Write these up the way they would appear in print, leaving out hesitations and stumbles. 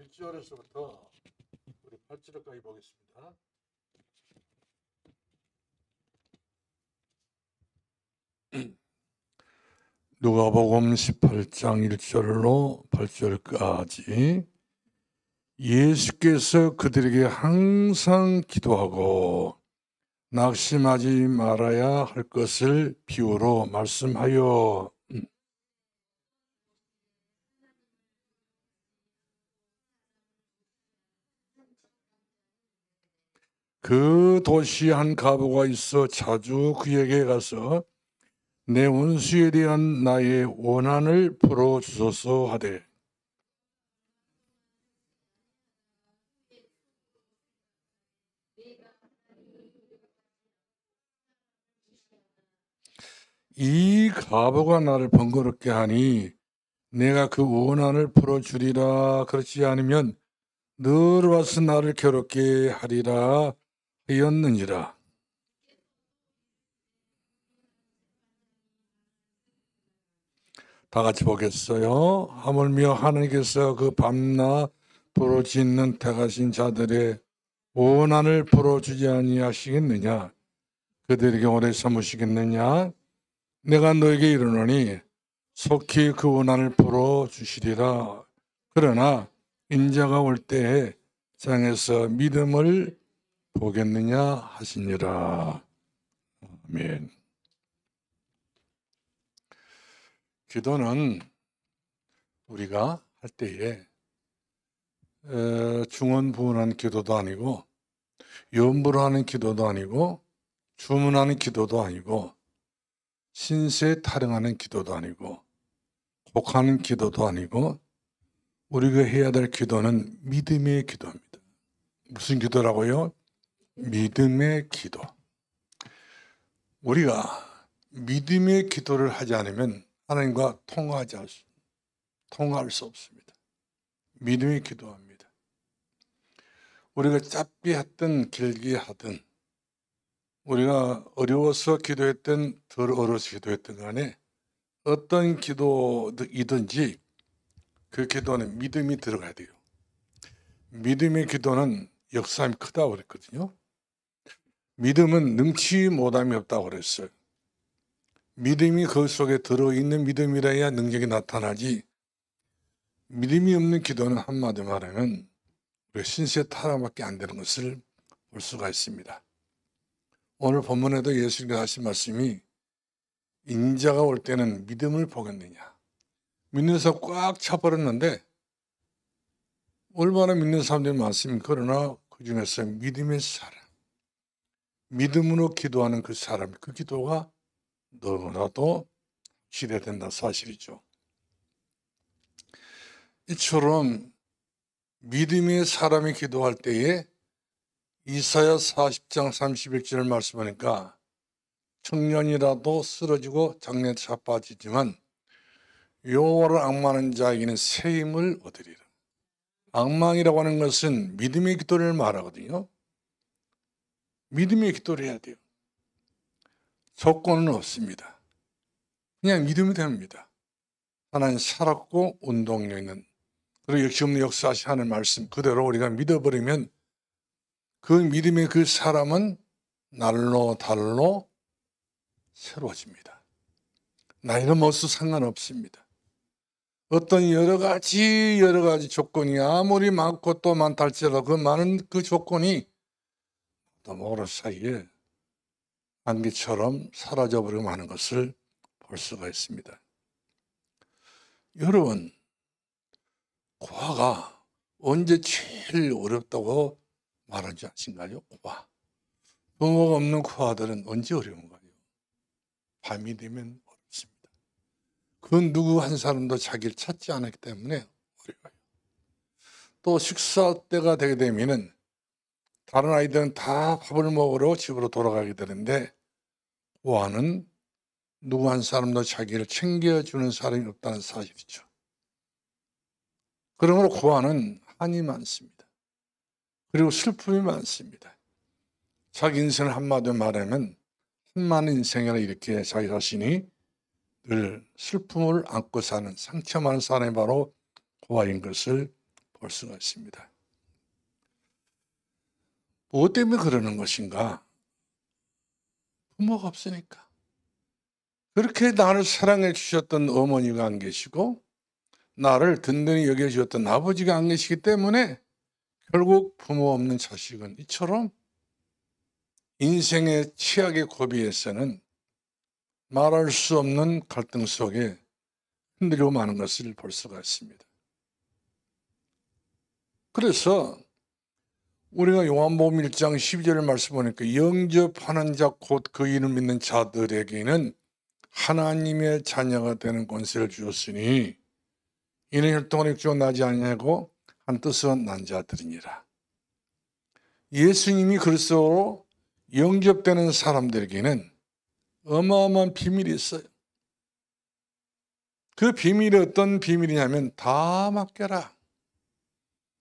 1절에서부터 우리 8절까지 보겠습니다. 누가복음 18장 1절로 8절까지 예수께서 그들에게 항상 기도하고 낙심하지 말아야 할 것을 비유로 말씀하여 그 도시에 한 과부가 있어 자주 그에게 가서 내 원수에 대한 나의 원한을 풀어주소서 하되 이 과부가 나를 번거롭게 하니 내가 그 원한을 풀어주리라. 그렇지 않으면 늘 와서 나를 괴롭게 하리라 하였느니라. 다 같이 보겠어요. 하물며 하나님께서 그 밤낮 부르짖는 택하신 자들의 원한을 풀어주지 아니하시겠느냐? 그들에게 오래 참으시겠느냐? 내가 너에게 이르노니 속히 그 원한을 풀어주시리라. 그러나 인자가 올 때에 세상에서 믿음을 보겠느냐 하시니라. 아멘. 기도는 우리가 할 때에 중언부언한 기도도 아니고 염불을 하는 기도도 아니고 주문하는 기도도 아니고 신세 타령하는 기도도 아니고 곡하는 기도도 아니고 우리가 해야 될 기도는 믿음의 기도입니다. 무슨 기도라고요? 믿음의 기도. 우리가 믿음의 기도를 하지 않으면 하나님과 통화할 수 없습니다. 믿음의 기도합니다. 우리가 짧게 하든 길게 하든 우리가 어려워서 기도했든 덜 어려워서 기도했든 간에 어떤 기도이든지 그 기도는 믿음이 들어가야 돼요. 믿음의 기도는 역사함이 크다고 그랬거든요. 믿음은 능치 못함이 없다고 그랬어요. 믿음이 그 속에 들어있는 믿음이라야 능력이 나타나지 믿음이 없는 기도는 한마디 말하면 신세 타락밖에 안 되는 것을 볼 수가 있습니다. 오늘 본문에도 예수님께서 하신 말씀이 인자가 올 때는 믿음을 보겠느냐. 믿는 사람 꽉 차버렸는데 얼마나 믿는 사람들이 많습니까? 그러나 그 중에서 믿음의 사람, 믿음으로 기도하는 그 사람, 그 기도가 너무나도 기대된다 사실이죠. 이처럼 믿음의 사람이 기도할 때에 이사야 40장 31절을 말씀하니까 청년이라도 쓰러지고 장래에 자빠지지만 여호와를 앙망하는 자에게는 새 힘을 얻으리라. 앙망이라고 하는 것은 믿음의 기도를 말하거든요. 믿음의 기도를 해야 돼요. 조건은 없습니다. 그냥 믿으면 됩니다. 하나님 살았고 운동력 있는 그리고 역시없는 역사하시 하는 말씀 그대로 우리가 믿어버리면 그 믿음의 그 사람은 날로 달로 새로워집니다. 나이는 먹어도 상관없습니다. 어떤 여러 가지 조건이 아무리 많고 또 많다 할지라도 그 많은 그 조건이 또 모르는 사이에 안개처럼 사라져버리고 마는 것을 볼 수가 있습니다. 여러분, 고아가 언제 제일 어렵다고 말하지 않으신가요? 고아. 부모가 없는 고아들은 언제 어려운가요? 밤이 되면 어렵습니다. 그 누구 한 사람도 자기를 찾지 않았기 때문에 어려워요. 또 식사 때가 되게 되면은 다른 아이들은 다 밥을 먹으러 집으로 돌아가게 되는데 고아는 누구 한 사람도 자기를 챙겨주는 사람이 없다는 사실이죠. 그러므로 고아는 한이 많습니다. 그리고 슬픔이 많습니다. 자기 인생을 한마디로 말하면 한많은 인생이라 이렇게 자기 자신이 늘 슬픔을 안고 사는 상처 많은 사람이 바로 고아인 것을 볼 수가 있습니다. 무엇 때문에 그러는 것인가? 부모가 없으니까. 그렇게 나를 사랑해 주셨던 어머니가 안 계시고 나를 든든히 여겨주었던 아버지가 안 계시기 때문에 결국 부모 없는 자식은 이처럼 인생의 최악의 고비에서는 말할 수 없는 갈등 속에 흔들리고 마는 것을 볼 수가 있습니다. 그래서 우리가 요한복음 1장 12절 말씀 보니까 영접하는 자 곧 그 이름 믿는 자들에게는 하나님의 자녀가 되는 권세를 주었으니 이는 혈통으로 육조가 나지 아니하고 한 뜻은 난 자들이니라. 예수님이 그리스도로 영접되는 사람들에게는 어마어마한 비밀이 있어요. 그 비밀이 어떤 비밀이냐면 다 맡겨라.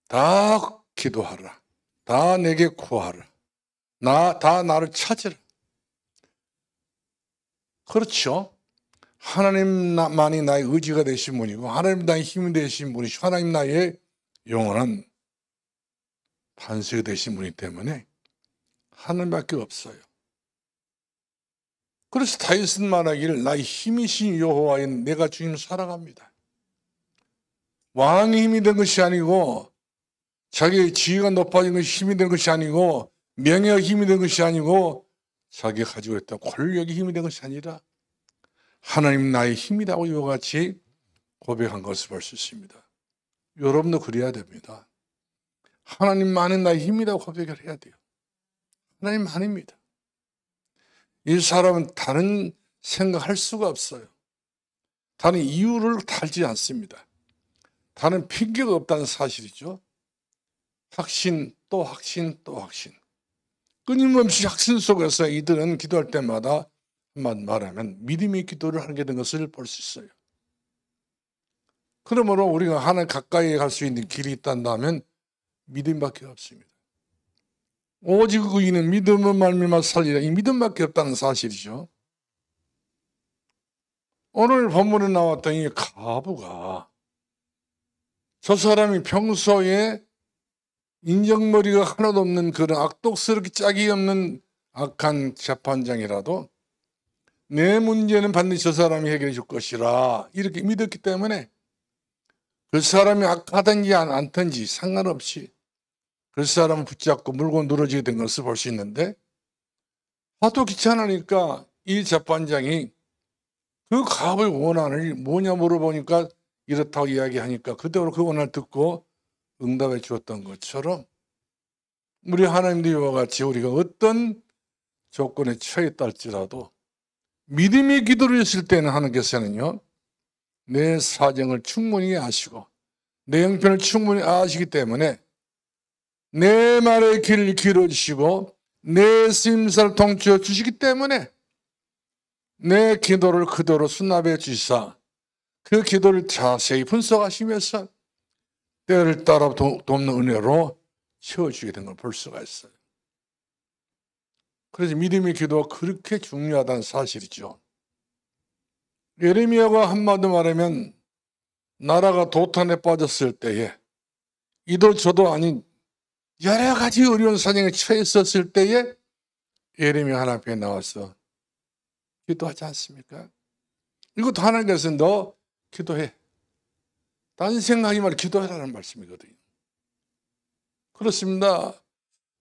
다 기도하라. 다 내게 구하라. 다 나를 찾으라. 그렇죠. 하나님만이 나의 의지가 되신 분이고 하나님 나의 힘이 되신 분이시고 하나님 나의 영원한 반석이 되신 분이기 때문에 하나님밖에 없어요. 그래서 다윗은 말하기를 나의 힘이신 여호와여 내가 주님 살아갑니다. 왕의 힘이 된 것이 아니고 자기의 지위가 높아진 것이 힘이 된 것이 아니고 명예가 힘이 된 것이 아니고 자기가 가지고 있던 권력이 힘이 된 것이 아니라 하나님 나의 힘이라고 이와 같이 고백한 것을 볼 수 있습니다. 여러분도 그래야 됩니다. 하나님만은 나의 힘이라고 고백을 해야 돼요. 하나님만입니다. 이 사람은 다른 생각할 수가 없어요. 다른 이유를 달지 않습니다. 다른 핑계가 없다는 사실이죠. 확신 또 확신 또 확신. 끊임없이 확신 속에서 이들은 기도할 때마다 한마디 말하면 믿음의 기도를 하게 된 것을 볼 수 있어요. 그러므로 우리가 하나님 가까이 갈 수 있는 길이 있다면 믿음밖에 없습니다. 오직 의인은 믿음을 말미암아 살리라. 이 믿음밖에 없다는 사실이죠. 오늘 본문에 나왔던 이 가부가 저 사람이 평소에 인정머리가 하나도 없는 그런 악독스럽게 짝이 없는 악한 재판장이라도 내 문제는 반드시 저 사람이 해결해 줄 것이라 이렇게 믿었기 때문에 그 사람이 악하든지 않든지 상관없이 그 사람을 붙잡고 물고 늘어지게 된 것을 볼 수 있는데 하도 귀찮으니까 이 재판장이 그 갑의 원한을 뭐냐 물어보니까 이렇다고 이야기하니까 그대로 그 원한을 듣고 응답해 주었던 것처럼 우리 하나님도 이와 같이 우리가 어떤 조건에 처했다 할지라도 믿음의 기도를 했을 때는 하나님께서는요 내 사정을 충분히 아시고 내 형편을 충분히 아시기 때문에 내 말의 길을 길어주시고 내 심사를 통치해 주시기 때문에 내 기도를 그대로 수납해 주시사 그 기도를 자세히 분석하시면서 때를 따라 돕는 은혜로 채워주게 된 걸 볼 수가 있어요. 그래서 믿음의 기도가 그렇게 중요하다는 사실이죠. 예레미야가 한마디 말하면 나라가 도탄에 빠졌을 때에 이도 저도 아닌 여러 가지 어려운 사정에 처했었을 때에 예레미야 하나님 앞에 나와서 기도하지 않습니까? 이것도 하나님께서 너 기도해. 딴 생각하지 말고 기도해라는 말씀이거든요. 그렇습니다.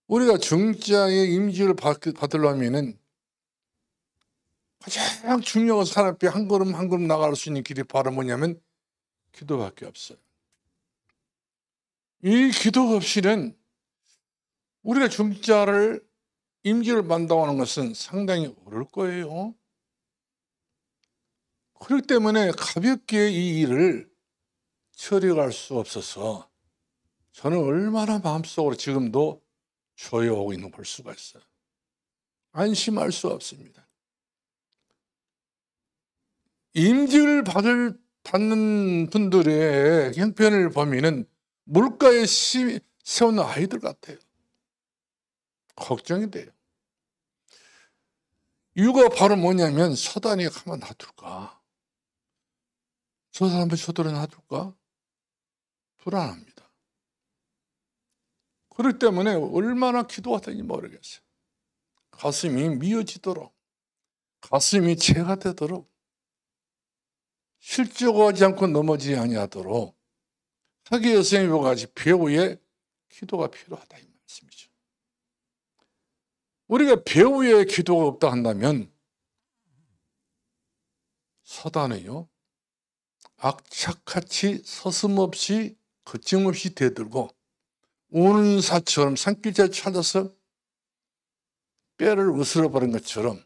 우리가 중자의 임지를 받으려면 가장 중요한 사람 앞에 한 걸음 한 걸음 나갈 수 있는 길이 바로 뭐냐면 기도밖에 없어요. 이 기도 없이는 우리가 중자를 임지를 받는다고 하는 것은 상당히 어려울 거예요. 그렇기 때문에 가볍게 이 일을 처리할 수 없어서 저는 얼마나 마음속으로 지금도 조여오고 있는 걸 볼 수가 있어요. 안심할 수 없습니다. 임직을 받는 분들의 형편을 보면은 물가에 세우는 아이들 같아요. 걱정이 돼요. 이유가 바로 뭐냐면 서단이 가만 놔둘까? 저 사람들 저들은 놔둘까? 불안합니다. 그렇기 때문에 얼마나 기도가 되는지 모르겠어요. 가슴이 미어지도록, 가슴이 채가 되도록, 실족하지 않고 넘어지지 아니하도록 하기 여성과 같이 배우의 기도가 필요하다 이 말씀이죠. 우리가 배우의 기도가 없다 한다면 사단은요, 악착같이 서슴없이 거침없이 대들고 우는 사처럼 산길자를 찾아서 뼈를 으스러버린 것처럼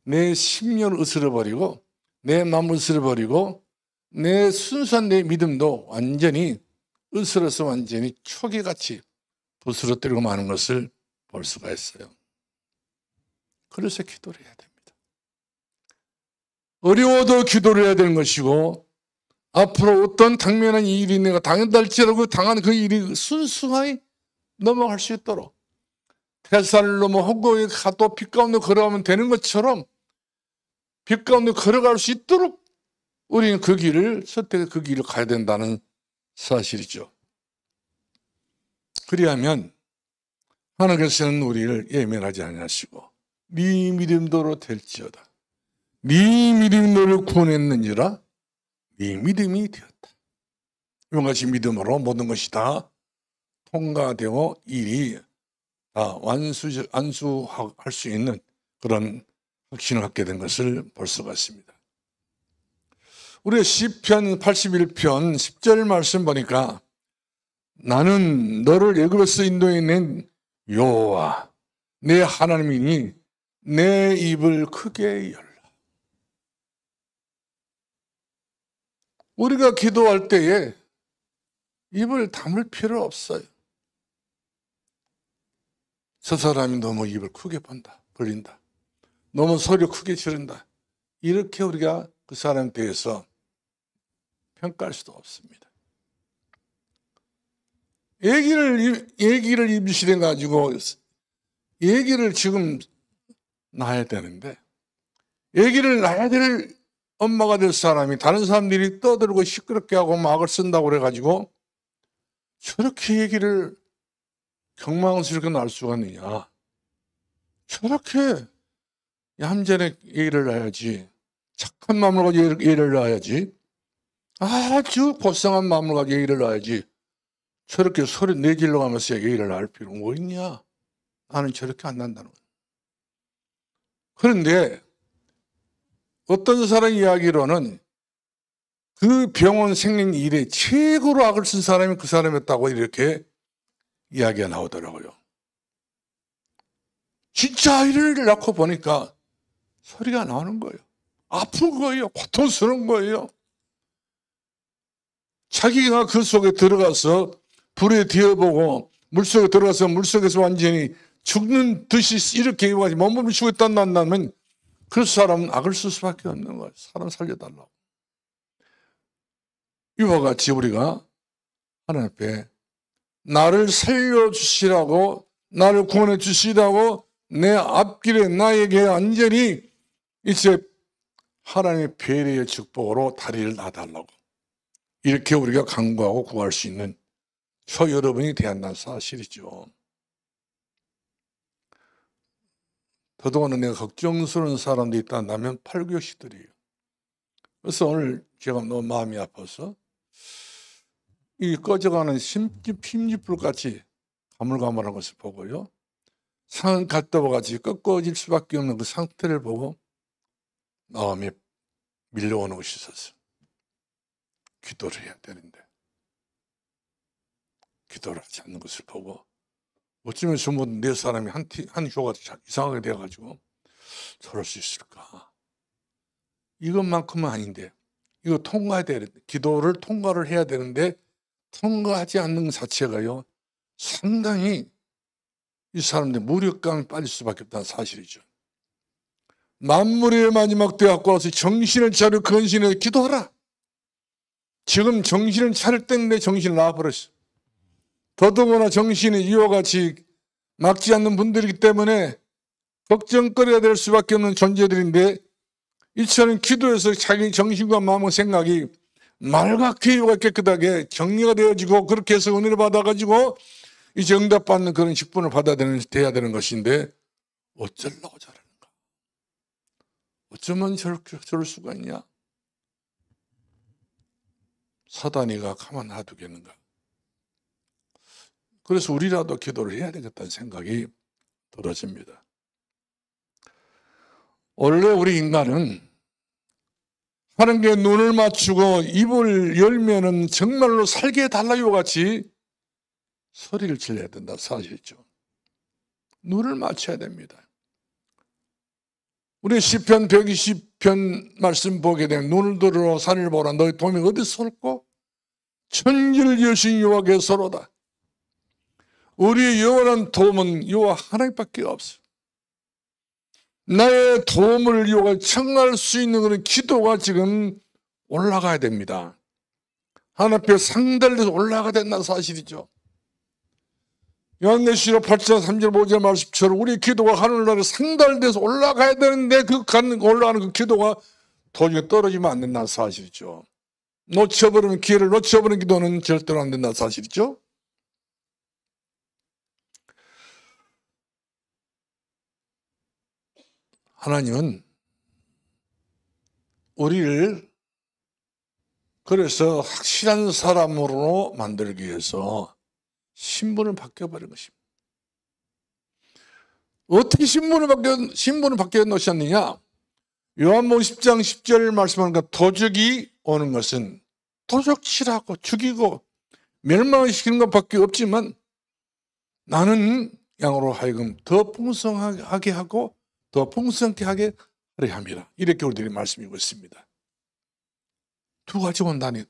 내 심령을 으스러버리고 내 마음을 으스러버리고 내 순수한 내 믿음도 완전히 으스러서 완전히 초기같이 부스러뜨리고 마는 것을 볼 수가 있어요. 그래서 기도를 해야 됩니다. 어려워도 기도를 해야 되는 것이고 앞으로 어떤 당면한 일이 내가 당한다 할지라도 당한 그 일이 순수하게 넘어갈 수 있도록 태산을 넘어 호거에 가도 빛 가운데 걸어가면 되는 것처럼 빛 가운데 걸어갈 수 있도록 우리는 그 길을 선택해 그 길을 가야 된다는 사실이죠. 그리하면 하나님께서는 우리를 예면하지 아니하시고 네 믿음대로 될지어다. 네 믿음이 너를 구원했느니라. 네 믿음이 되었다. 이와 같이 믿음으로 모든 것이 다 통과되고 일이 다 완수할 수 있는 그런 확신을 갖게 된 것을 볼 수가 있습니다. 우리 시편 81편 10절 말씀 보니까 나는 너를 애굽에서 인도해낸 여호와 내 하나님이니 내 입을 크게 열라. 우리가 기도할 때에 입을 다물 필요 없어요. 저 사람이 너무 입을 크게 벌린다. 너무 소리를 크게 지른다. 이렇게 우리가 그 사람에 대해서 평가할 수도 없습니다. 얘기를 입시돼 가지고 얘기를 지금 낳아야 되는데 얘기를 낳아야 될 엄마가 될 사람이 다른 사람들이 떠들고 시끄럽게 하고 막을 쓴다고 그래가지고 저렇게 얘기를 경망스럽게 날 수가 있느냐. 저렇게 얌전히 얘기를 놔야지. 착한 마음을 가지고 얘기를 놔야지. 아주 고상한 마음을 가지고 얘기를 놔야지. 저렇게 소리 내질러 가면서 얘기를 할 필요가 뭐 있냐. 나는 저렇게 안 난다는 거야. 그런데 어떤 사람 이야기로는 그 병원 생긴 일에 최고로 악을 쓴 사람이 그 사람이었다고 이렇게 이야기가 나오더라고요. 진짜 아이를 낳고 보니까 소리가 나오는 거예요. 아픈 거예요. 고통스러운 거예요. 자기가 그 속에 들어가서 불에 뒤어보고 물속에 들어가서 물속에서 완전히 죽는 듯이 이렇게 몸을 쉬고 있다면 그 사람은 악을 쓸 수밖에 없는 거예요. 사람 살려달라고. 이와 같이 우리가 하나님 앞에 나를 살려주시라고 나를 구원해 주시라고 내 앞길에 나에게 완전히 이제 하나님의 배려의 축복으로 다리를 놔달라고 이렇게 우리가 간구하고 구할 수 있는 저 여러분이 되었다는 사실이죠. 더더구나 내가 걱정스러운 사람들이 있다면 팔교시들이에요. 그래서 오늘 제가 너무 마음이 아파서 이 꺼져가는 핀집불같이 가물가물한 것을 보고요. 산갈대와 같이 꺾어질 수밖에 없는 그 상태를 보고 마음이 밀려오는 것이 있었어요. 기도를 해야 되는데 기도를 하지 않는 것을 보고 어쩌면 전부 내 사람이 한 교가 이상하게 돼가지고 저럴 수 있을까. 이것만큼은 아닌데 이거 통과해야 되는데 기도를 통과를 해야 되는데 통과하지 않는 것 자체가요 상당히 이 사람들 무력감이 빠질 수밖에 없다는 사실이죠. 만물의 마지막 때 갖고 와서 정신을 차려 근신해 기도하라. 지금 정신을 차릴 때인데 정신을 놔버렸어. 더더구나 정신이 이와 같이 막지 않는 분들이기 때문에 걱정거리가 될 수밖에 없는 존재들인데 이처럼 기도해서 자기 정신과 마음과 생각이 맑게 깨끗하게 정리가 되어지고 그렇게 해서 은혜를 받아가지고 이제 응답받는 그런 직분을 돼야 되는 것인데 어쩌려고 저러는가? 어쩌면 저럴 수가 있냐? 사단이가 가만 놔두겠는가? 그래서 우리라도 기도를 해야 되겠다는 생각이 들어집니다. 원래 우리 인간은 하나님께 눈을 맞추고 입을 열면은 정말로 살게 해달라요 같이 소리를 질러야 된다 사실이죠. 눈을 맞춰야 됩니다. 우리 시편 120편 말씀 보게 되면 눈을 들어 산을 보라 너희 도움이 어디서 올꼬 천지를 여신 여호와께서로다. 우리의 영원한 도움은 여호와 하나님밖에 없어. 나의 도움을 여호와가 청할 수 있는 그런 기도가 지금 올라가야 됩니다. 하나님 앞에 상달돼서 올라가야 된다는 사실이죠. 요한계시록 8장 3절 5절 말씀처럼 우리 기도가 하늘나라에 상달돼서 올라가야 되는데 올라가는 그 기도가 도중에 떨어지면 안 된다는 사실이죠. 기회를 놓쳐버리는 기도는 절대로 안 된다는 사실이죠. 하나님은 우리를 그래서 확실한 사람으로 만들기 위해서 신분을 바뀌어버린 것입니다. 어떻게 신분을 바뀌어 놓으셨느냐? 요한복음 10장 10절 말씀하니까 도적이 오는 것은 도적질하고 죽이고 멸망시키는 것밖에 없지만 나는 양으로 하여금 더 풍성하게 하고 더 풍성케 하게 하려 합니다. 이렇게 우리들이 말씀이고 있습니다. 두 가지 원단이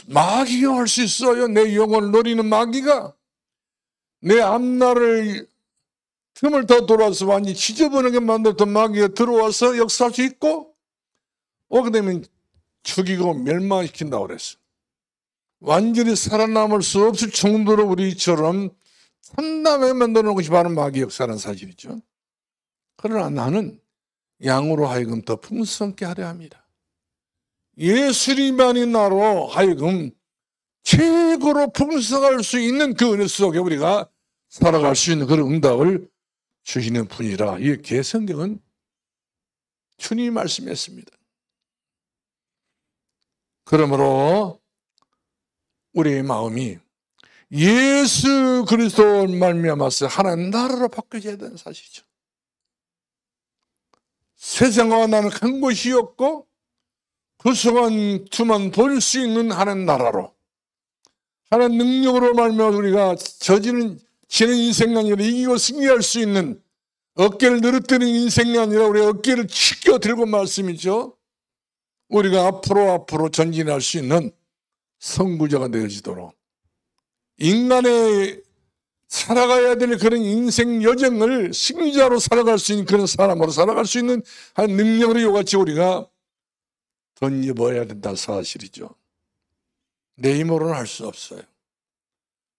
마귀가 할 수 있어요. 내 영혼을 노리는 마귀가 내 앞날을 틈을 더 돌아서 완전히 지저분하게 만들었던 마귀가 들어와서 역사할 수 있고 오게 되면 죽이고 멸망시킨다고 그랬어. 완전히 살아남을 수 없을 정도로 우리처럼 참담하게 만드는 것이 바로 마귀 역사라는 사실이죠. 그러나 나는 양으로 하여금 더 풍성케 하려 합니다. 예수님만이 나로 하여금 최고로 풍성할 수 있는 그 은혜 속에 우리가 살아갈 수 있는 그런 응답을 주시는 분이라 이렇게 성경은 주님이 말씀했습니다. 그러므로 우리의 마음이 예수 그리스도 말미암아서 하나님 나라로 바뀌어져야 되는 사실이죠. 세상과 나는 한 곳이었고 그 순간 주만 볼 수 있는 하나님 나라로 하나님 능력으로 말미암아 우리가 지는 인생이 아니라 이기고 승리할 수 있는 어깨를 늘어뜨리는 인생이 아니라 우리 어깨를 치켜 들고 말씀이죠. 우리가 앞으로 전진할 수 있는 선구자가 되어지도록 인간의 살아가야 될 그런 인생 여정을 승리자로 살아갈 수 있는 그런 사람으로 살아갈 수 있는 한 능력으로 이같이 우리가 던져봐야 된다는 사실이죠. 내 힘으로는 할 수 없어요.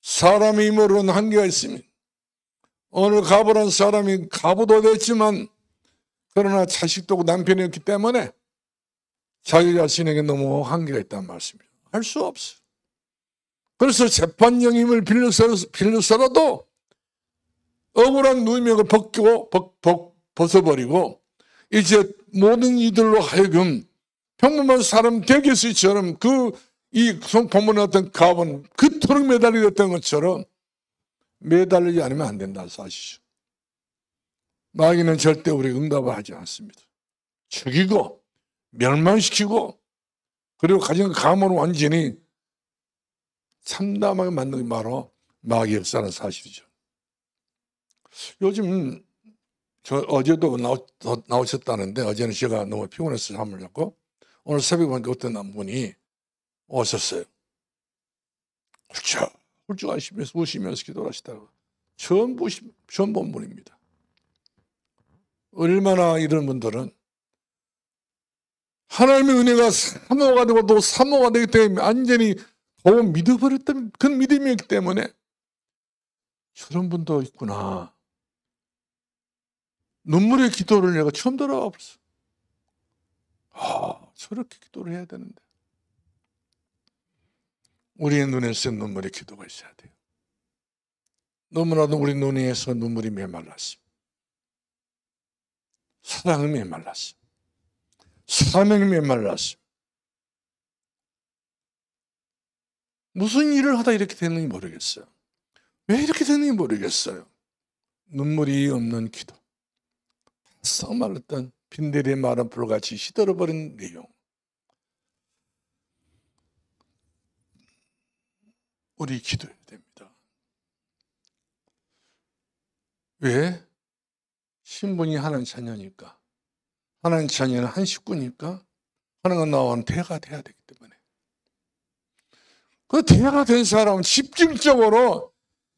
사람의 힘으로는 한계가 있습니다. 오늘 가부란 사람이 가부도 됐지만 그러나 자식도 없고 남편이 없기 때문에 자기 자신에게 너무 한계가 있다는 말씀이에요. 할 수 없어요. 그래서 재판령 힘을 빌려서라도 억울한 누명을 벗어버리고 이제 모든 이들로 하여금 평범한 사람 대개수처럼 이 본문의 어떤 가본 그토록 매달리던 것처럼 매달리지 않으면 안 된다는 사실이죠. 마귀는 절대 우리 응답을 하지 않습니다. 죽이고 멸망시키고 그리고 가진 가문을 완전히 참담하게 만드는 게 바로 마귀 역사라는 사실이죠. 요즘 어제도 나오셨다는데 어제는 제가 너무 피곤해서 잠을 잤고 오늘 새벽에 보니까 어떤 분이 오셨어요. 훌쩍 하시면서 우시면서 기도를 하시다가 처음 본 분입니다. 얼마나 이런 분들은 하나님의 은혜가 사모가 되고 또 사모가 되기 때문에 완전히 믿어버렸던 그 믿음이었기 때문에 저런 분도 있구나. 눈물의 기도를 내가 처음 들어봐 봤어. 저렇게 기도를 해야 되는데 우리의 눈에 쓴 눈물의 기도가 있어야 돼요. 너무나도 우리 눈에서 눈물이 메말랐습니다. 사랑이 메말랐습니다. 사명이 메말랐습니다. 무슨 일을 하다 이렇게 됐는지 모르겠어요. 왜 이렇게 됐는지 모르겠어요. 눈물이 없는 기도. 썩 말랐던 빈대리의 마른 불같이 시들어버린 내용. 우리 기도해야 됩니다. 왜? 신분이 하나님 자녀니까. 하나님 자녀는 한 식구니까 하나님 나와는 대가 돼야 되기 때문에. 그 대가 된 사람은 집중적으로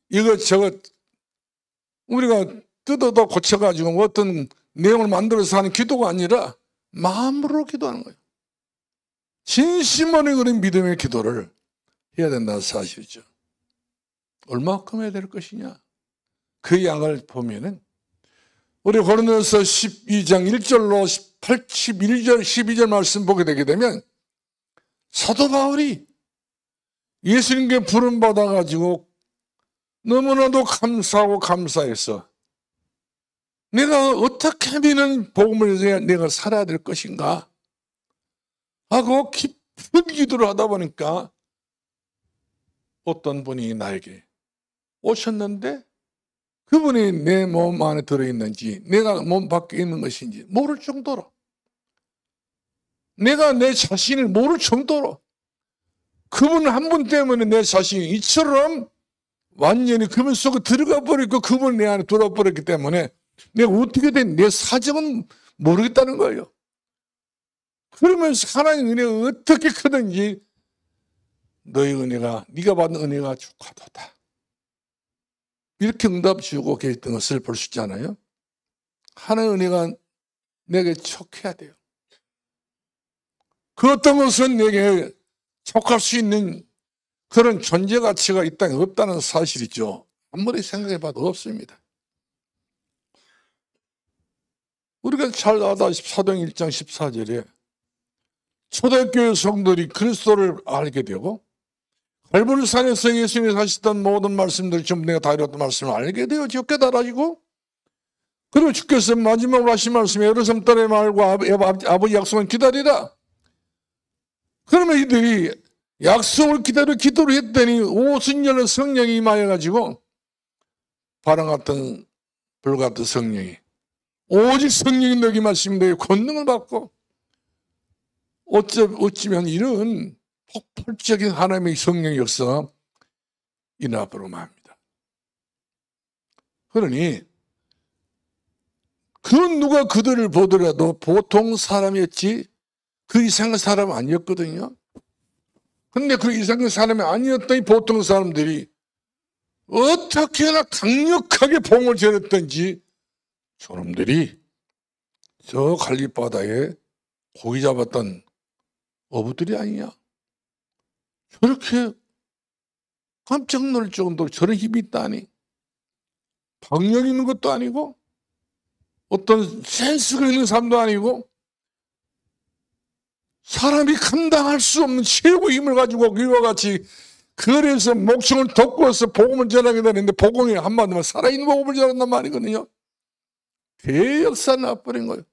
이것저것 우리가 뜯어도 고쳐가지고 어떤 내용을 만들어서 하는 기도가 아니라 마음으로 기도하는 거예요. 진심으로 그런 믿음의 기도를 해야 된다는 사실이죠. 얼마큼 해야 될 것이냐? 그 양을 보면은 우리 고린도서 12장 1절로 11절, 12절 말씀 보게 되게 되면 사도 바울이 예수님께 부름 받아가지고 너무나도 감사하고 감사해서 내가 어떻게 하면 복음을 내가 살아야 될 것인가 하고 깊은 기도를 하다 보니까 어떤 분이 나에게 오셨는데 그분이 내 몸 안에 들어있는지 내가 몸 밖에 있는 것인지 모를 정도로 내가 내 자신을 모를 정도로 그분 한 분 때문에 내 자신이 이처럼 완전히 그분 속에 들어가 버리고 그분이 내 안에 들어버렸기 때문에 내가 어떻게 된 내 사정은 모르겠다는 거예요. 그러면서 하나님의 은혜가 어떻게 크든지 너의 은혜가 네가 받은 은혜가 축하도다. 이렇게 응답 주고 계셨던 것을 볼 수 있잖아요. 하나님의 은혜가 내게 촉해야 돼요. 그 어떤 것은 내게 촉할 수 있는 그런 존재 가치가 이 땅에 없다는 사실이죠. 아무리 생각해봐도 없습니다. 우리가 잘 아다시피 사도행 1장 14절에 초대교회 성도들이 그리스도를 알게 되고 갈보리산에서 예수님이 하시던 모든 말씀들을 전부 내가 다 이뤘던 말씀을 알게 되어 깨달아지고 그리고 주께서 마지막으로 하신 말씀에 예루살렘 딸의 말과 아버지 약속은 기다리라. 그러면 이들이 약속을 기다려 기도를 했더니 옷은 열린 성령이 임하여가지고 바람 같은 불 같은 성령이 오직 성령이 너희 말씀대로 권능을 받고 어찌면 이런 폭발적인 하나님의 성령의 역사가 일어나보려고 합니다. 그러니 그 누가 그들을 보더라도 보통 사람이었지 그 이상한 사람은 아니었거든요. 근데 그 이상한 사람이 아니었더니 보통 사람들이 어떻게나 강력하게 봉을 전했던지 저놈들이 저 갈릴바다에 고기 잡았던 어부들이 아니냐. 저렇게 깜짝 놀랄 정도로 저런 힘이 있다니. 박력 있는 것도 아니고 어떤 센스가 있는 사람도 아니고 사람이 감당할 수 없는 최고의 힘을 가지고 그와 같이 거리에서 목청을 덮고서 복음을 전하게 되는데 복음이 한마디면 살아있는 복음을 전한단 말이거든요. 대역사 나버린 거예요.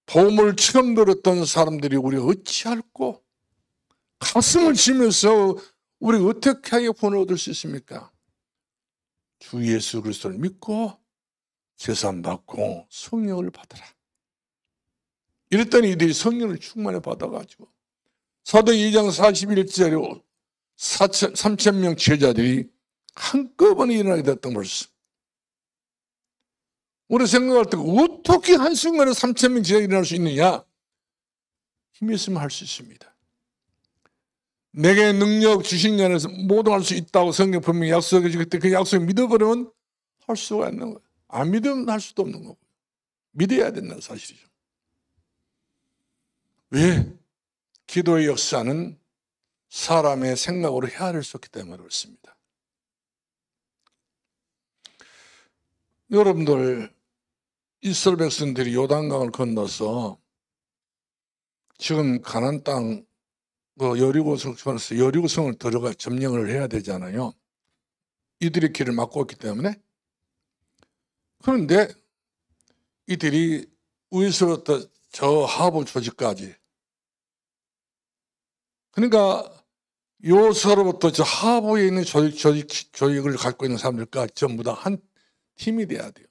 복음을 처음 들었던 사람들이 우리 어찌할꼬 가슴을 치면서 우리 어떻게 하여 구원을 얻을 수 있습니까? 주 예수 그리스도를 믿고 제산 받고 성령을 받아라. 이랬더니 이들이 성령을 충만히 받아가지고 사도행 2장 41절에 3,000명 제자들이 한꺼번에 일어나게 됐던 것을 우리 생각할 때 어떻게 한순간에 3,000명 제자가 일어날 수 있느냐? 힘이 있으면 할 수 있습니다. 내게 능력 주신 안에서 모두 할 수 있다고 성경 분명히 약속해 주기 때문에 그 약속을 믿어버리면 할 수가 있는 거예요. 안 믿으면 할 수도 없는 거고요. 믿어야 된다는 사실이죠. 왜? 기도의 역사는 사람의 생각으로 헤아릴 수 없기 때문에 그렇습니다. 여러분들 이스라엘 백성들이 요단강을 건너서 지금 가나안 땅 여리고성을 들어가 점령을 해야 되잖아요. 이들의 길을 막고 있기 때문에. 그런데 이들이 위에서부터 저 하부 조직까지, 그러니까 요서로부터 저 하부에 있는 조직을 갖고 있는 사람들까지 전부 다 한 팀이 돼야 돼요.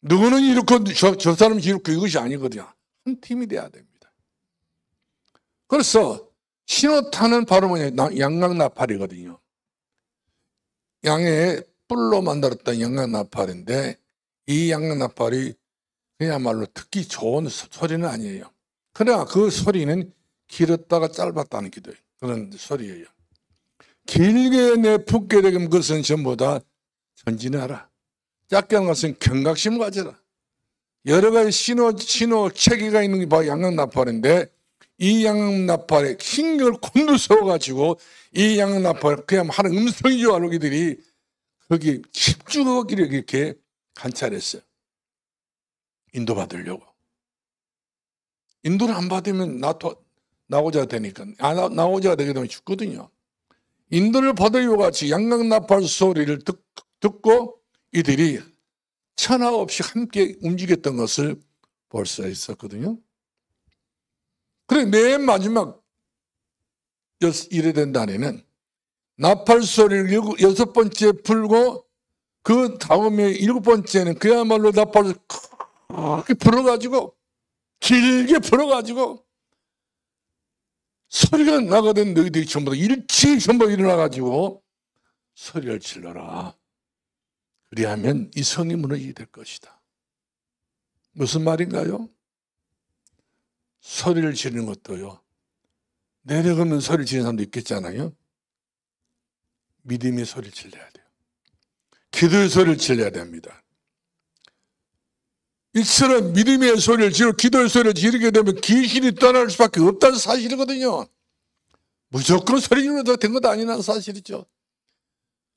누구는 이렇고 저 사람이 이렇고 이것이 아니거든요. 한 팀이 돼야 됩니다. 그래서 신호탄은 바로 뭐냐, 양강나팔이거든요. 양의 뿔로 만들었던 양강나팔인데, 이 양강나팔이 그야말로 듣기 좋은 소리는 아니에요. 그러나 그 소리는 길었다가 짧았다는 그런 소리예요. 길게 내붙게 되면 그것은 전부 다 전진하라. 짧게 하는 것은 경각심을 가져라. 여러 가지 신호 체계가 있는 게 바로 양강나팔인데, 이 양강나팔에 신경을 곤두세워가지고 이 양강나팔 그냥 하는 음성인 줄 알고 이들이 거기 집중하기를 이렇게 관찰했어요. 인도받으려고. 인도를 안 받으면 나오자 되니까, 나오자 되게 되면 죽거든요. 인도를 받으려고 같이 양강나팔 소리를 듣고 이들이 천하 없이 함께 움직였던 것을 볼 수 있었거든요. 그래, 맨 마지막 이래 된 날에는 나팔 소리를 6번째 불고, 그 다음에 7번째는 그야말로 나팔을 크게 불어가지고, 길게 불어가지고 소리가 나거든. 너희들이 전부 다 일찍 전부 일어나가지고 소리를 질러라. 그리하면 이 성이 무너지게 될 것이다. 무슨 말인가요? 소리를 지르는 것도요, 내려가면 소리를 지르는 사람도 있겠잖아요. 믿음의 소리를 질러야 돼요. 기도의 소리를 질러야 됩니다. 이처럼 믿음의 소리를 지르고 기도의 소리를 지르게 되면 귀신이 떠날 수밖에 없다는 사실이거든요. 무조건 소리 지르면 된 것도 아니라는 사실이죠.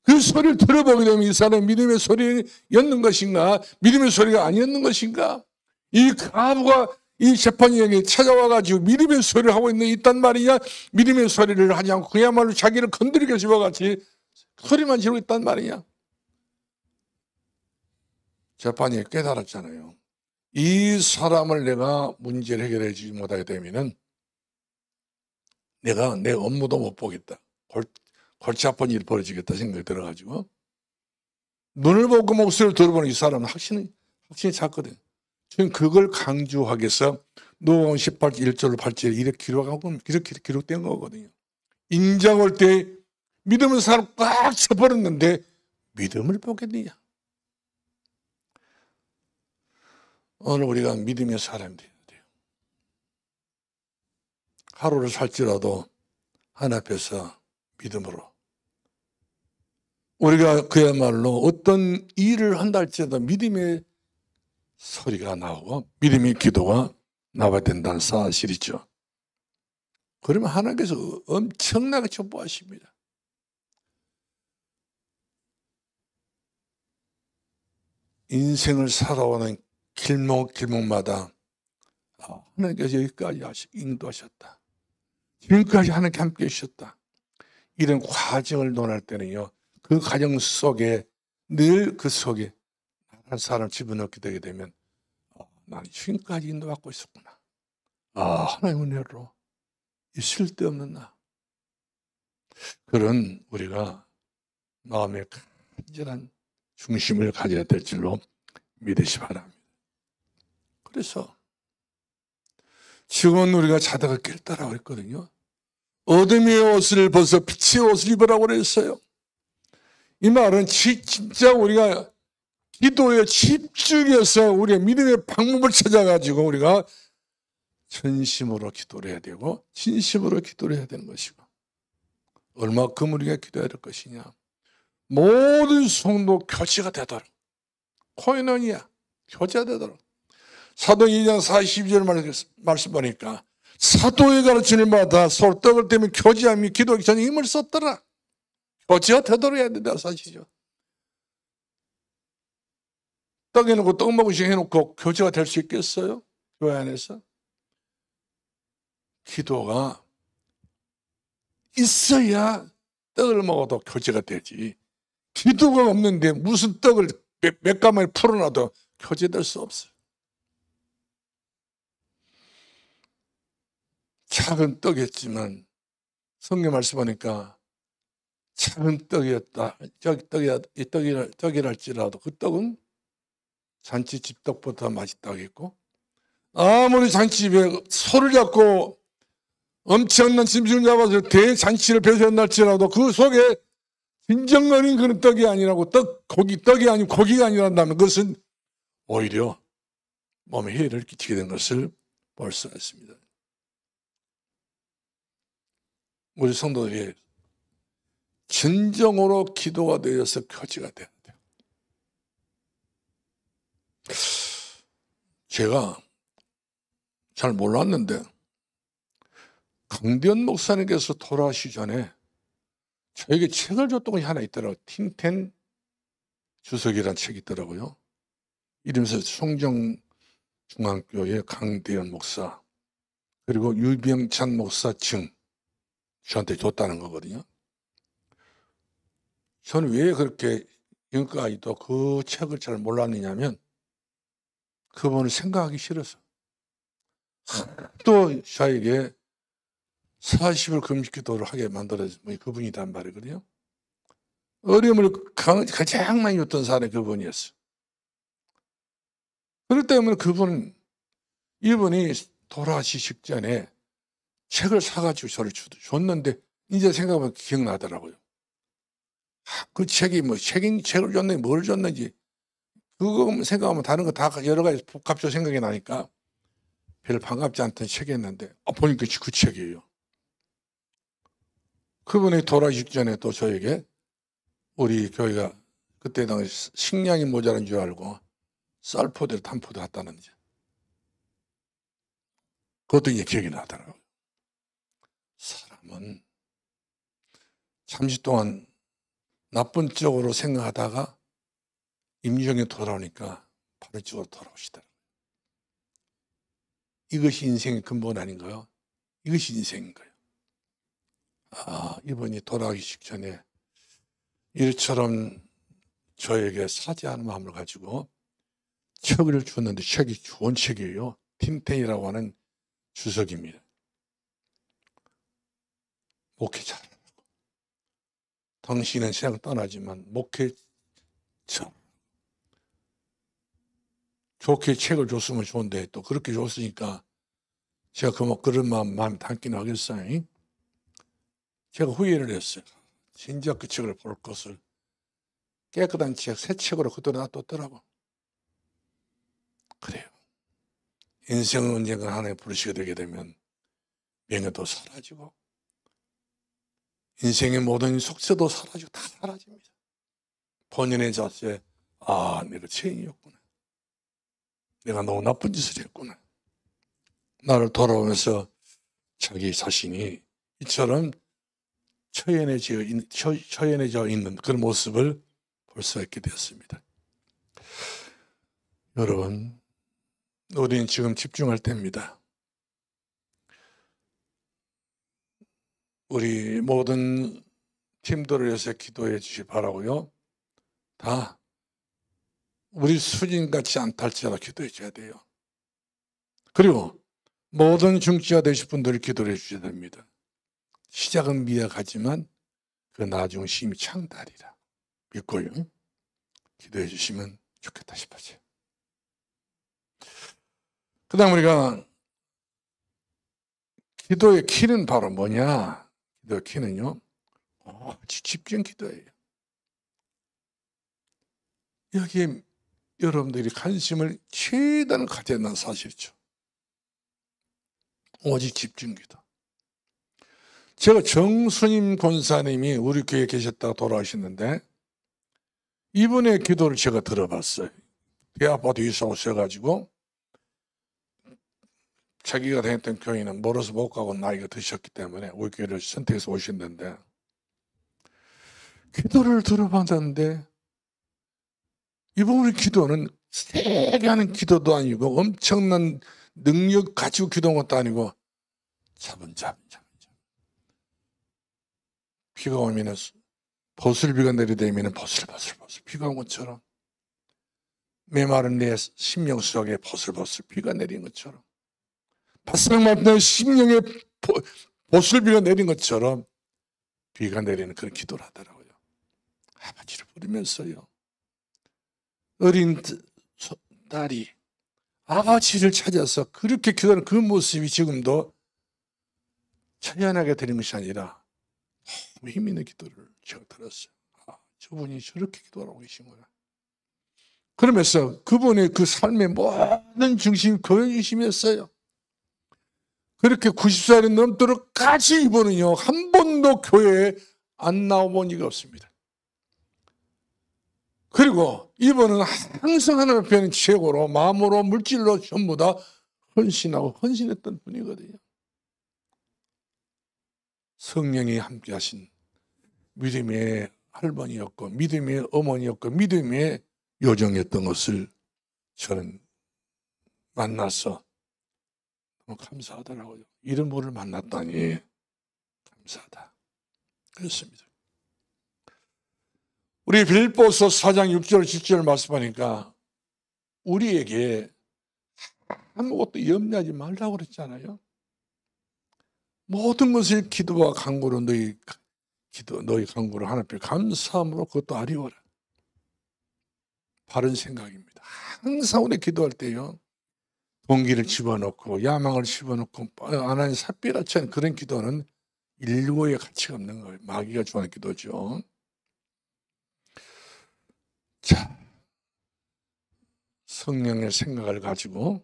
그 소리를 들어보게 되면 이 사람이 믿음의 소리였는 것인가, 믿음의 소리가 아니었는 것인가. 이 가부가 이 재판장에게 찾아와가지고 믿음의 소리를 하고 있단 말이냐, 믿음의 소리를 하지 않고 그야말로 자기를 건드리게 집어같이 소리만 지르고 있단 말이냐. 재판장이 깨달았잖아요. 이 사람을 내가 문제를 해결해 주지 못하게 되면은 내가 내 업무도 못 보겠다. 골치 아픈 일이 벌어지겠다 생각이 들어가지고, 눈을 보고 목소리를 들어보는 이 사람은 확신이 찼거든. 지금 그걸 강조하기 위해서 누가복음 18절 1절로 8절에 이렇게 기록된 거거든요. 인장 올 때 믿음은 사람 꽉 차버렸는데 믿음을 보겠느냐. 오늘 우리가 믿음의 사람이 되어야 돼요. 하루를 살지라도 하나님 앞에서 믿음으로, 우리가 그야말로 어떤 일을 한다 할지라도 믿음의 소리가 나오고 믿음의 기도가 나와야 된다는 사실이죠. 그러면 하나님께서 엄청나게 축복하십니다. 인생을 살아오는 길목마다 하나님께서 여기까지 인도하셨다. 지금까지 하나님께 함께 하셨다. 이런 과정을 논할 때는요, 그 과정 속에 늘 그 속에 한 사람 집어넣게 되게 되면 나는 지금까지 인도받고 있었구나. 하나님 은혜로 있을 데 없는 나. 그런 우리가 마음의 간절한 중심을 가져야 될 줄로 믿으시 바랍니다. 그래서 지금은 우리가 자다가 깼다라고 했거든요. 어둠의 옷을 벗어 빛의 옷을 입으라고 그랬어요. 이 말은 진짜 우리가 기도에 집중해서 우리의 믿음의 방법을 찾아가지고 우리가 전심으로 기도를 해야 되고 진심으로 기도를 해야 되는 것이고, 얼마큼 우리가 기도해야 될 것이냐. 모든 성도 교제가 되도록, 코이노니아 교제가 되도록. 사도 2장 42절 말씀 보니까 사도의 가르침을 받아 서로 떡을 떼며 교제하며 기도하기 전에 힘을 썼더라. 교제가 되도록 해야 된다는 사실이죠. 떡 해놓고 떡 먹으시게 해놓고 교제가 될 수 있겠어요? 교회 안에서? 기도가 있어야 떡을 먹어도 교제가 되지. 기도가 없는데 무슨 떡을 몇 가마에 풀어놔도 교제될 수 없어요. 작은 떡이었지만 성경 말씀 보니까 작은 떡이었다. 떡이랄지라도 그 떡은 잔치 집떡보다 맛있다고 했고, 아무리 잔치집에 소를 잡고 엄청난 짐승을 잡아서 대잔치를 펼쳤날지라도 그 속에 진정 어린 그런 떡이 아니라고, 떡이 아니고 고기가 아니란다면 그것은 오히려 몸에 해를 끼치게 된 것을 볼 수가 있습니다. 우리 성도들이 진정으로 기도가 되어서 교제가 돼야 돼요. 제가 잘 몰랐는데 강대현 목사님께서 돌아가시기 전에 저에게 책을 줬던 것이 하나 있더라고요. 틴텐 주석이라는 책이 있더라고요. 이름에서 송정중앙교회 강대현 목사, 그리고 유병찬 목사 증 저한테 줬다는 거거든요. 저는 왜 그렇게 지금까지도 그 책을 잘 몰랐느냐면 그분을 생각하기 싫어서. 또 저에게 40일 금식기도를 하게 만들어준 분이 그분이란 말이거든요. 어려움을 가장 많이 줬던 사람이 그분이었어요. 그렇기 때문에 이분이 돌아가시기 직전에 책을 사가지고 저를 줬는데 이제 생각하면 기억나더라고요. 그 책이 책을 줬는지 뭘 줬는지 그거 생각하면 다른 거 다 여러 가지 복합적으로 생각이 나니까 별로 반갑지 않던 책이었는데 보니까 그 책이에요. 그분이 돌아가시기 전에 또 저에게 우리 교회가 그때 당시 식량이 모자란 줄 알고 쌀포대를 탄포대 갖다는 이제 그것도 이제 기억이 나더라고요. 사람은 잠시 동안 나쁜 쪽으로 생각하다가 임종에 돌아오니까 바른 쪽으로 돌아오시더라고요. 이것이 인생의 근본 아닌가요? 이것이 인생인 거예요. 이분이 돌아가기 직전에 이처럼 저에게 사죄하는 마음을 가지고 책을 줬는데 책이 좋은 책이에요. 틴텐이라고 하는 주석입니다. 목회 잘하고 당신은 세상 떠나지만 목회 참 좋게 책을 줬으면 좋은데 또 그렇게 줬으니까 제가 그런 마음에 담기는 하겠어요. 제가 후회를 했어요. 진작 그 책을 볼 것을 깨끗한 책, 새 책으로 그대로 놔뒀더라고. 그래요. 인생은 언젠가 하나님 부르시게 되게 되면 명예도 사라지고 인생의 모든 속세도 사라지고 다 사라집니다. 본인의 자세, 내가 죄인이었구나. 내가 너무 나쁜 짓을 했구나. 나를 돌아오면서 자기 자신이 이처럼 처연해져 있는 그런 모습을 볼 수 있게 되었습니다. 여러분, 우리는 지금 집중할 때입니다. 우리 모든 팀들을 위해서 기도해 주시 바라고요. 다 우리 수진같이 않달지라도 기도해 줘야 돼요. 그리고 모든 중지가 되실 분들을 기도해 주셔야 됩니다. 시작은 미약하지만 그 나중 심히 창달이라 믿고요. 기도해 주시면 좋겠다 싶어요. 그 다음 우리가 기도의 키는 바로 뭐냐? 기도의 키는요, 집중 기도예요. 여기에 여러분들이 관심을 최대한 가져야 하는 사실이죠. 오직 집중 기도. 제가 정수님 권사님이 우리 교회에 계셨다가 돌아가셨는데 이분의 기도를 제가 들어봤어요. 대아파트 이사 오셔가지고 자기가 다녔던 교회는 멀어서 못 가고 나이가 드셨기 때문에 우리 교회를 선택해서 오셨는데 기도를 들어봤는데 이분의 기도는 세게 하는 기도도 아니고 엄청난 능력 가지고 기도한 것도 아니고 차분차분 비가 오면 보슬비가 내리대면 보슬보슬 비가 온 것처럼, 메마른 내 심령 속에 보슬보슬 비가 내린 것처럼, 바싹 마른 심령에 보슬비가 내린 것처럼 비가 내리는 그런 기도를 하더라고요. 아버지를 부르면서요. 어린 딸이 아버지를 찾아서 그렇게 기도하는 그 모습이 지금도 찬양하게 되는 것이 아니라 너무 힘 있는 기도를 제가 들었어요. 저분이 저렇게 기도하고 계시구나. 그러면서 그분의 그 삶의 모든 중심이 교회 중심이었어요. 그렇게 90살이 넘도록 까지 이분은요, 한 번도 교회에 안 나와본 적이 없습니다. 그리고 이분은 항상 하나님 앞에는 최고로 마음으로 물질로 전부 다 헌신하고 헌신했던 분이거든요. 성령이 함께 하신 믿음의 할머니였고 믿음의 어머니였고 믿음의 요정이었던 것을 저는 만나서 너무 감사하더라고요. 이런 분을 만났다니 감사하다. 그렇습니다. 우리 빌립보서 4장 6절 7절 말씀하니까 우리에게 아무것도 염려하지 말라고 그랬잖아요. 모든 것을 기도와 간구로 너희 간구를 하나님 앞에 감사함으로 그것도 아리워라. 바른 생각입니다. 항상 우리 기도할 때요, 동기를 집어넣고 야망을 집어넣고 하나님 삽비라치 하는 그런 기도는 인류의 가치가 없는 거예요. 마귀가 좋아하는 기도죠. 자, 성령의 생각을 가지고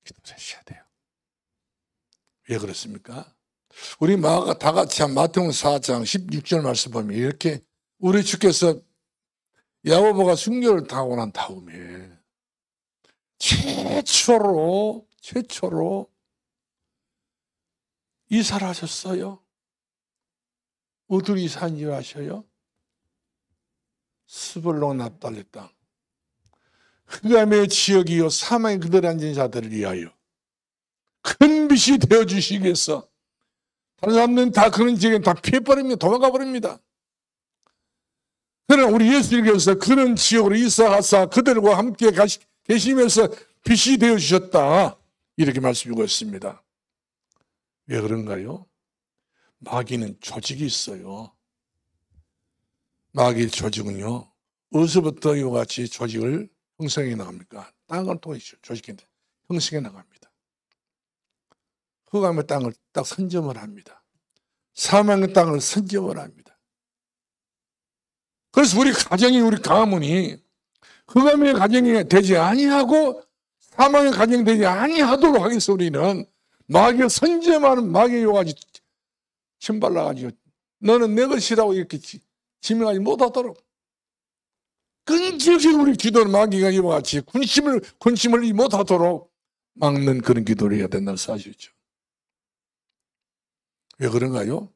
기도를 하셔야 돼요. 왜 그렇습니까? 우리 다 같이 마태복음 4장 16절 말씀 보면 이렇게 우리 주께서 야고보가 순교를 당하고 난 다음에 최초로 이사를 하셨어요. 어디로 이사한 줄 아셔요? 스불론 납달리 땅, 흑암의 지역이요 사망의 그들에 앉은 자들을 위하여 큰 빛이 되어주시기 위해서. 다른 사람들은 다 그런 지역에 다 피해버립니다. 도망가 버립니다. 그러나 우리 예수님께서 그런 지역으로 이사하사 그들과 함께 계시면서 빛이 되어주셨다, 이렇게 말씀하고 있습니다. 왜 그런가요? 마귀는 조직이 있어요. 마귀의 조직은요, 어디서부터 이와 같이 조직을 형성해 나갑니까? 땅을 통해 조직이 형성해 나갑니다. 흑암의 땅을 딱 선점을 합니다. 사망의 땅을 선점을 합니다. 그래서 우리 가정이, 우리 가문이 흑암의 가정이 되지 아니하고 사망의 가정이 되지 아니하도록 하기 위해서 우리는 마귀가 선점하는 마귀의 요가지 침발라가지고 너는 내 것이라고 이렇게 지명하지 못하도록 끈질기게 우리 기도는 마귀가 이와 같이 군침을 못하도록 막는 그런 기도를 해야 된다는 사실이죠. 왜 그런가요?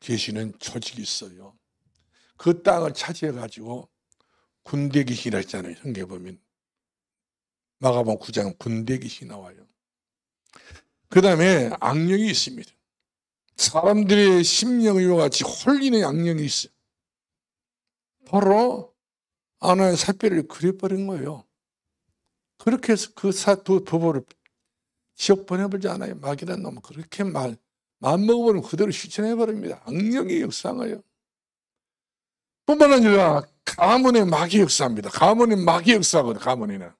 계시는 조직이 있어요. 그 땅을 차지해가지고 군대 귀신이라 했잖아요. 성경에 보면 마가복음 9장 군대 귀신이 나와요. 그 다음에 악령이 있습니다. 사람들의 심령을 이와 같이 홀리는 악령이 있어요. 바로 아나의 삿비를 그려버린 거예요. 그렇게 해서 그 두 부부를 지옥 보내버리지 않아요. 마귀라는 놈은 그렇게 마음먹어버리면 그대로 실천해버립니다. 악령이 역사하요. 뿐만 아니라 가문의 마귀 역사입니다. 가문의 마귀 역사거든요. 가문에는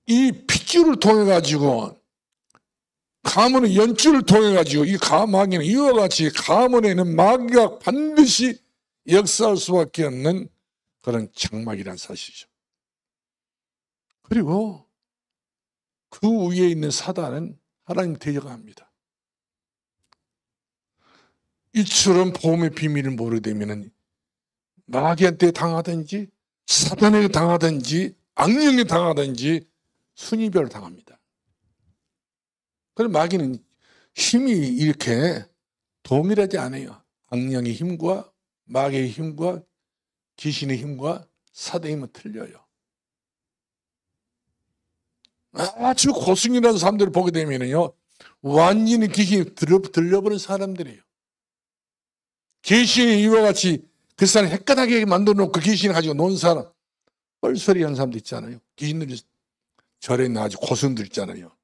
이 핏줄을 통해 가지고 가문의 연줄을 통해 가지고 이 마귀는 이와 같이 가문에는 마귀가 반드시 역사할 수밖에 없는 그런 장막이라는 사실이죠. 그리고 그 위에 있는 사단은 하나님 대적합니다. 이처럼 복음의 비밀을 모르게 되면 마귀한테 당하든지 사단에게 당하든지 악령에 당하든지 순위별로 당합니다. 그럼 마귀는 힘이 이렇게 동일하지 않아요. 악령의 힘과 마귀의 힘과 귀신의 힘과 사단의 힘은 틀려요. 아주 고승이라는 사람들을 보게 되면요, 완전히 귀신이 들려버린 사람들이에요. 귀신이 이와 같이 그 사람 헷갈하게 만들어 놓고 그 귀신을 가지고 논 사람, 뻘소리 하는 사람도 있잖아요. 귀신들이 절에 있는 아주 고승들 있잖아요.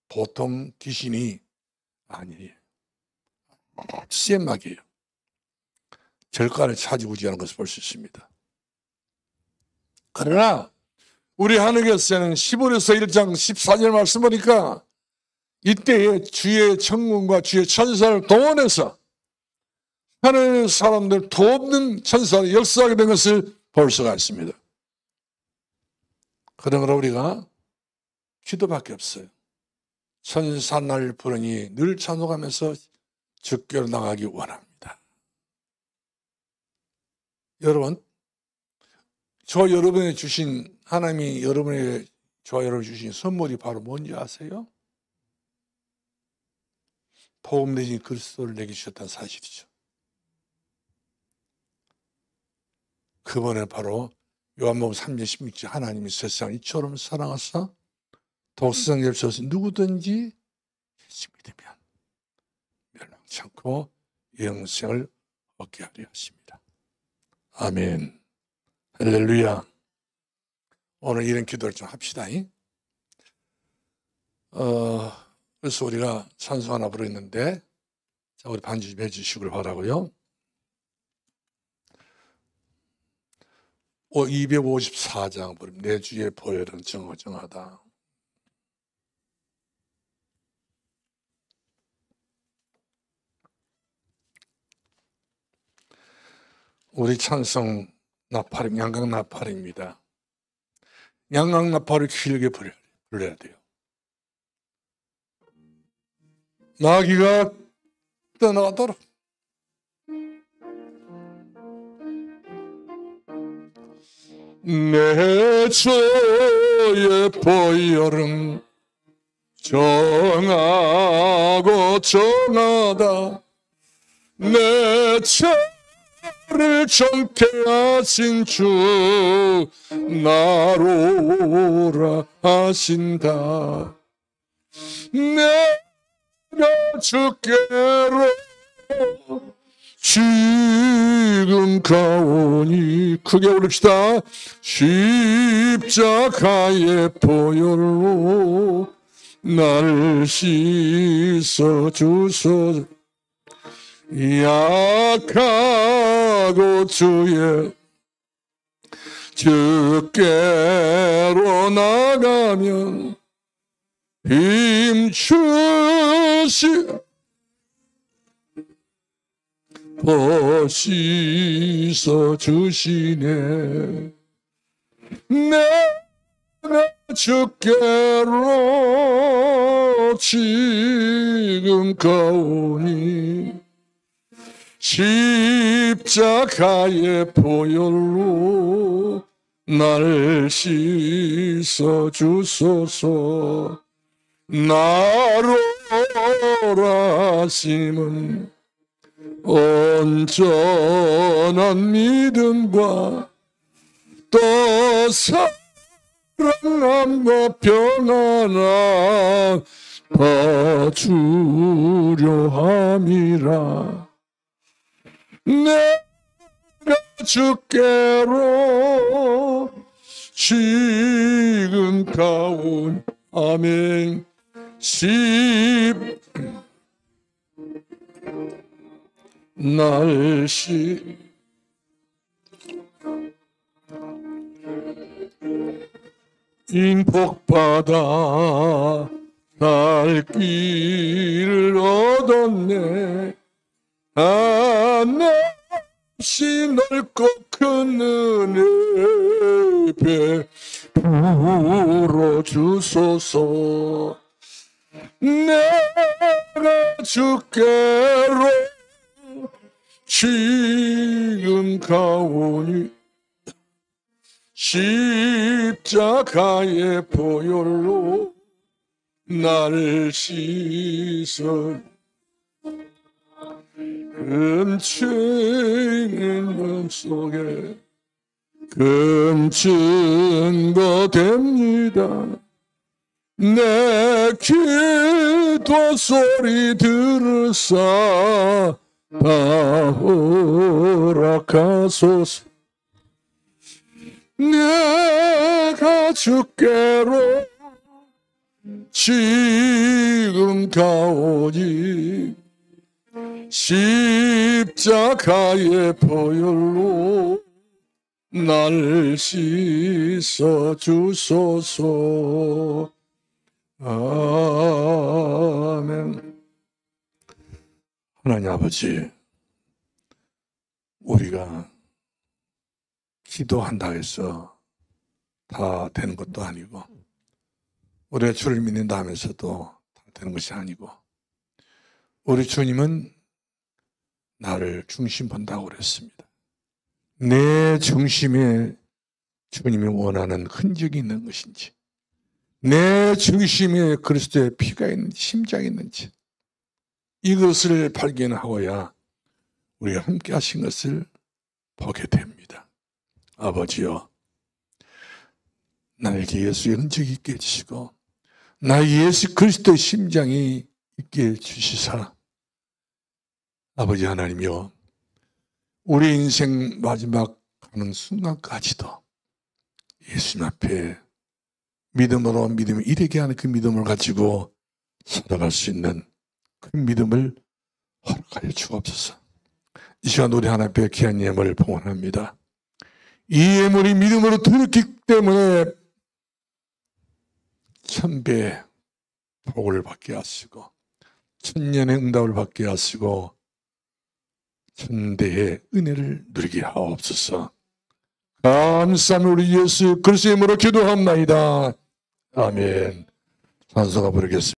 보통 귀신이 아니에요. 센 막이에요. 절간을 차지우지하는 것을 볼 수 있습니다. 그러나 우리 하느님께서는 15에서 1장 14절 말씀 보니까 이때에 주의 천군과 주의 천사를 동원해서 하나님의 사람들 돕는 천사가 역사하게 된 것을 볼 수가 있습니다. 그러므로 우리가 기도밖에 없어요. 천사 날 부르니 늘 찬송하면서 주께로 나가기 원합니다. 여러분, 저 여러분에 주신 하나님이 여러분에게 저 여러분 주신 선물이 바로 뭔지 아세요? 복음 대신 그리스도를 내게 주셨다는 사실이죠. 그번에 바로 요한복음 3장 16절 하나님이 세상을 이처럼 사랑하사 독생자를 주셔서 누구든지 예수 믿으면 멸망치 않고 영생을 얻게 하려 하십니다. 아멘. 할렐루야. 오늘 이런 기도를 좀 합시다. 그래서 우리가 찬송 하나 부르는데, 자, 우리 반주 좀 해주시길 바라고요. 254장 부릅니다. 내 주의 보혈은 정하다. 우리 찬송 나팔이 양강 나팔입니다. 양강 나팔을 길게 불러야 돼요. 나귀가 떠나가도록 내 주의 보혈은 정하다. 내 죄를 정케 하신 주 나로라 하신다. 내가 주께로 지금 가오니, 크게 부릅시다. 십자가의 보혈로 날 씻어 주소서. 약하고 주께로 나가면 힘주시 씻어 주시네. 내가 주께로 지금 가오니 십자가의 보혈로 날 씻어 주소서. 나로라 하심은 온전한 믿음과 또 사랑함과 평안함 봐주려 함이라. 내가 주께로 지금 가온 아멘. 날씨 인복받아 살 길을 얻었네. 한없이 넓고 큰 은혜 베풀어 주소서. 내가 주께로 지금 가오니 십자가의 보혈로 나를 씻어 금치는 맘속에 금증거 됩니다. 내 기도 소리 들으사 다 허락하소서. 내가 주께로 지금 가오니 십자가의 보혈로 날 씻어 주소서. 아멘. 하나님 아버지, 우리가 기도한다 해서 다 되는 것도 아니고, 우리가 주를 믿는다 하면서도 다 되는 것이 아니고, 우리 주님은 나를 중심 본다고 그랬습니다. 내 중심에 주님이 원하는 흔적이 있는 것인지, 내 중심에 그리스도의 피가 있는지, 심장이 있는지, 이것을 발견하고야 우리가 함께 하신 것을 보게 됩니다. 아버지여, 나에게 예수의 흔적이 있게 해주시고 나의 예수 그리스도의 심장이 있게 해주시사, 아버지 하나님이여, 우리 인생 마지막 가는 순간까지도 예수님 앞에 믿음으로 믿음을 이르게 하는 그 믿음을 가지고 살아갈 수 있는 그 믿음을 허락하여 주옵소서. 이 시간 우리 하나님 앞에 귀한 예물을 봉헌합니다. 이 예물이 믿음으로 드렸기 때문에 천배의 복을 받게 하시고 천년의 응답을 받게 하시고 천대의 은혜를 누리게 하옵소서. 감사합니다. 우리 예수 그리스도의 이름으로 기도합나이다. 아멘. 찬송가 부르겠습니다.